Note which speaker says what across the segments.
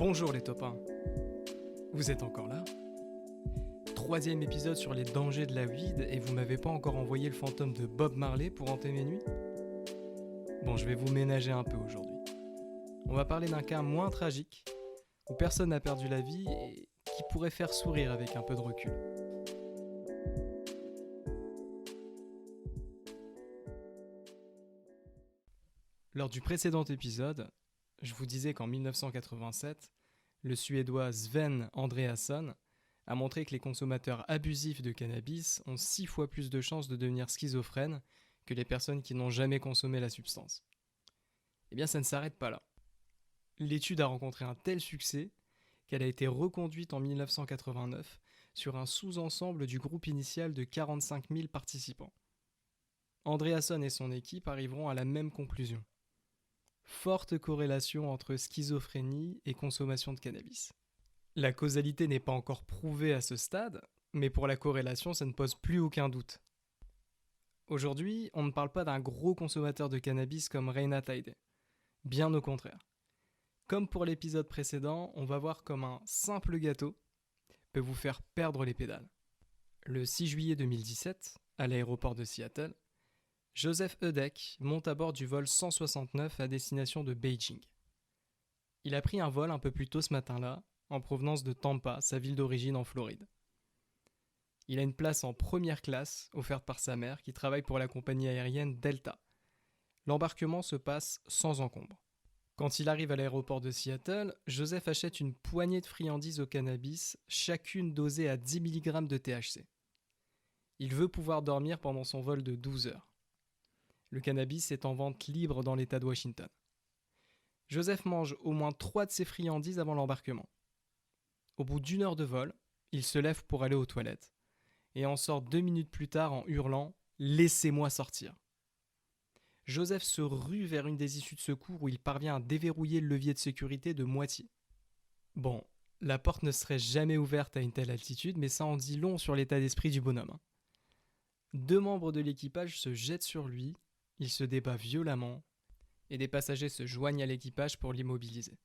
Speaker 1: Bonjour les top 1. Vous êtes encore là ? Troisième épisode sur les dangers de la weed et vous m'avez pas encore envoyé le fantôme de Bob Marley pour hanter mes nuits ? Bon, je vais vous ménager un peu aujourd'hui. On va parler d'un cas moins tragique, où personne n'a perdu la vie et qui pourrait faire sourire avec un peu de recul. Lors du précédent épisode, je vous disais qu'en 1987, le Suédois Sven Andréasson a montré que les consommateurs abusifs de cannabis ont 6 fois plus de chances de devenir schizophrènes que les personnes qui n'ont jamais consommé la substance. Eh bien, ça ne s'arrête pas là. L'étude a rencontré un tel succès qu'elle a été reconduite en 1989 sur un sous-ensemble du groupe initial de 45 000 participants. Andréasson et son équipe arriveront à la même conclusion. Forte corrélation entre schizophrénie et consommation de cannabis. La causalité n'est pas encore prouvée à ce stade, mais pour la corrélation, ça ne pose plus aucun doute. Aujourd'hui, on ne parle pas d'un gros consommateur de cannabis comme Reinhard Heydrich. Bien au contraire. Comme pour l'épisode précédent, on va voir comme un simple gâteau peut vous faire perdre les pédales. Le 6 juillet 2017, à l'aéroport de Seattle, Joseph Heydrich monte à bord du vol 169 à destination de Beijing. Il a pris un vol un peu plus tôt ce matin-là, en provenance de Tampa, sa ville d'origine en Floride. Il a une place en première classe, offerte par sa mère, qui travaille pour la compagnie aérienne Delta. L'embarquement se passe sans encombre. Quand il arrive à l'aéroport de Seattle, Joseph achète une poignée de friandises au cannabis, chacune dosée à 10 mg de THC. Il veut pouvoir dormir pendant son vol de 12 heures. Le cannabis est en vente libre dans l'État de Washington. Joseph mange au moins 3 de ses friandises avant l'embarquement. Au bout d'1 heure de vol, il se lève pour aller aux toilettes et en sort 2 minutes plus tard en hurlant « Laissez-moi sortir !» Joseph se rue vers une des issues de secours où il parvient à déverrouiller le levier de sécurité de moitié. Bon, la porte ne serait jamais ouverte à une telle altitude, mais ça en dit long sur l'état d'esprit du bonhomme. 2 membres de l'équipage se jettent sur lui, il se débat violemment, et des passagers se joignent à l'équipage pour l'immobiliser.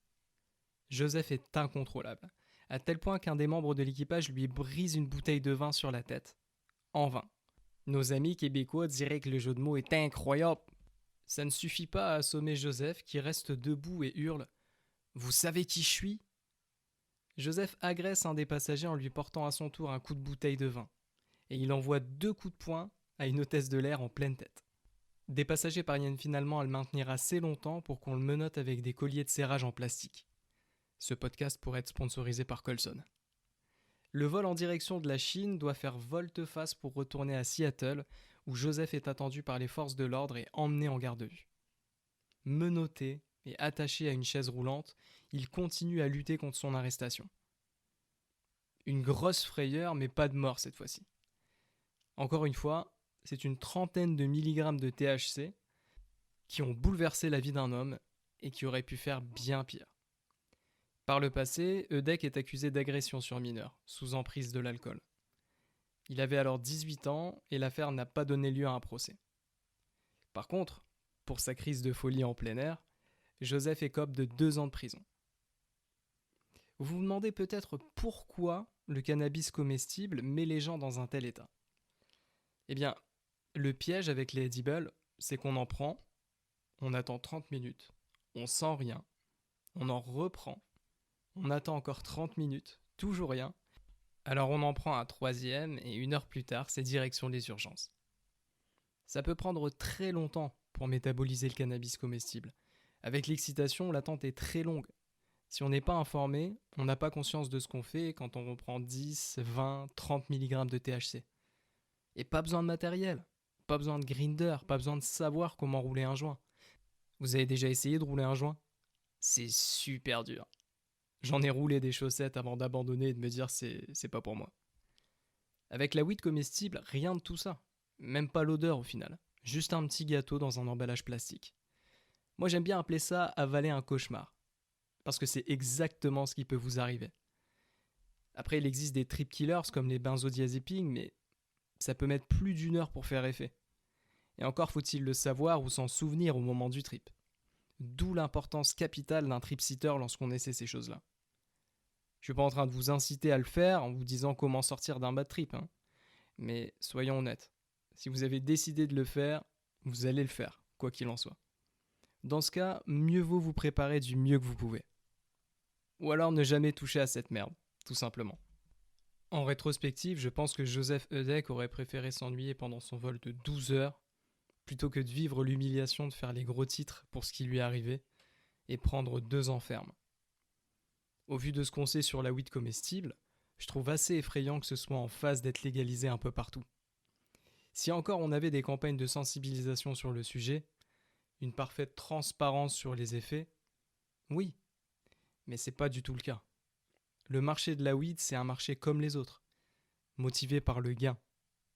Speaker 1: Joseph est incontrôlable, à tel point qu'un des membres de l'équipage lui brise une bouteille de vin sur la tête. En vain. Nos amis québécois diraient que le jeu de mots est incroyable. Ça ne suffit pas à assommer Joseph qui reste debout et hurle « Vous savez qui je suis ?» Joseph agresse un des passagers en lui portant à son tour un coup de bouteille de vin, et il envoie 2 coups de poing à une hôtesse de l'air en pleine tête. Des passagers parviennent finalement à le maintenir assez longtemps pour qu'on le menotte avec des colliers de serrage en plastique. Ce podcast pourrait être sponsorisé par Colson. Le vol en direction de la Chine doit faire volte-face pour retourner à Seattle, où Joseph est attendu par les forces de l'ordre et emmené en garde à vue. Menotté et attaché à une chaise roulante, il continue à lutter contre son arrestation. Une grosse frayeur, mais pas de mort cette fois-ci. Encore une fois, c'est une 30aine de milligrammes de THC qui ont bouleversé la vie d'un homme et qui auraient pu faire bien pire. Par le passé, Heydrich est accusé d'agression sur mineur, sous emprise de l'alcool. Il avait alors 18 ans et l'affaire n'a pas donné lieu à un procès. Par contre, pour sa crise de folie en plein air, Joseph écope de 2 ans de prison. Vous vous demandez peut-être pourquoi le cannabis comestible met les gens dans un tel état. Eh bien, le piège avec les edibles, c'est qu'on en prend, on attend 30 minutes, on sent rien, on en reprend, on attend encore 30 minutes, toujours rien, alors on en prend un 3e et 1 heure plus tard, c'est direction les urgences. Ça peut prendre très longtemps pour métaboliser le cannabis comestible. Avec l'excitation, l'attente est très longue. Si on n'est pas informé, on n'a pas conscience de ce qu'on fait quand on reprend 10, 20, 30 mg de THC. Et pas besoin de matériel, pas besoin de grinder, pas besoin de savoir comment rouler un joint. Vous avez déjà essayé de rouler un joint ? C'est super dur. J'en ai roulé des chaussettes avant d'abandonner et de me dire c'est pas pour moi. Avec la weed comestible, rien de tout ça. Même pas l'odeur au final. Juste un petit gâteau dans un emballage plastique. Moi j'aime bien appeler ça avaler un cauchemar. Parce que c'est exactement ce qui peut vous arriver. Après il existe des trip killers comme les benzodiazépines, mais ça peut mettre plus d'1 heure pour faire effet. Et encore faut-il le savoir ou s'en souvenir au moment du trip. D'où l'importance capitale d'un trip-sitter lorsqu'on essaie ces choses-là. Je suis pas en train de vous inciter à le faire en vous disant comment sortir d'un bad trip, hein. Mais soyons honnêtes, si vous avez décidé de le faire, vous allez le faire, quoi qu'il en soit. Dans ce cas, mieux vaut vous préparer du mieux que vous pouvez. Ou alors ne jamais toucher à cette merde, tout simplement. En rétrospective, je pense que Joseph Hudek aurait préféré s'ennuyer pendant son vol de 12 heures plutôt que de vivre l'humiliation de faire les gros titres pour ce qui lui arrivait et prendre 2 ans ferme. Au vu de ce qu'on sait sur la weed comestible, je trouve assez effrayant que ce soit en phase d'être légalisé un peu partout. Si encore on avait des campagnes de sensibilisation sur le sujet, une parfaite transparence sur les effets, oui, mais c'est pas du tout le cas. Le marché de la weed, c'est un marché comme les autres, motivé par le gain.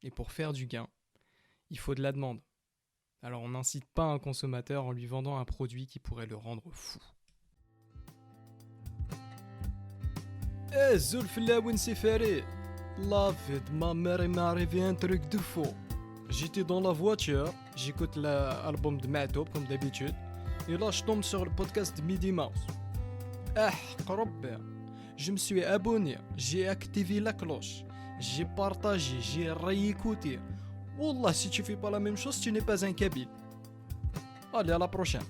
Speaker 1: Et pour faire du gain, il faut de la demande. Alors on n'incite pas un consommateur en lui vendant un produit qui pourrait le rendre fou. Zulflaouen Sefari, la vie de ma mère m'est arrivé un truc de fou. J'étais dans la voiture, j'écoute l'album de Matoub comme d'habitude, et là je tombe sur le podcast de Midi Mouse. Je me suis abonné, j'ai activé la cloche, j'ai partagé, j'ai réécouté. Wallah, si tu fais pas la même chose, tu n'es pas un Kabyle. Allez, à la prochaine.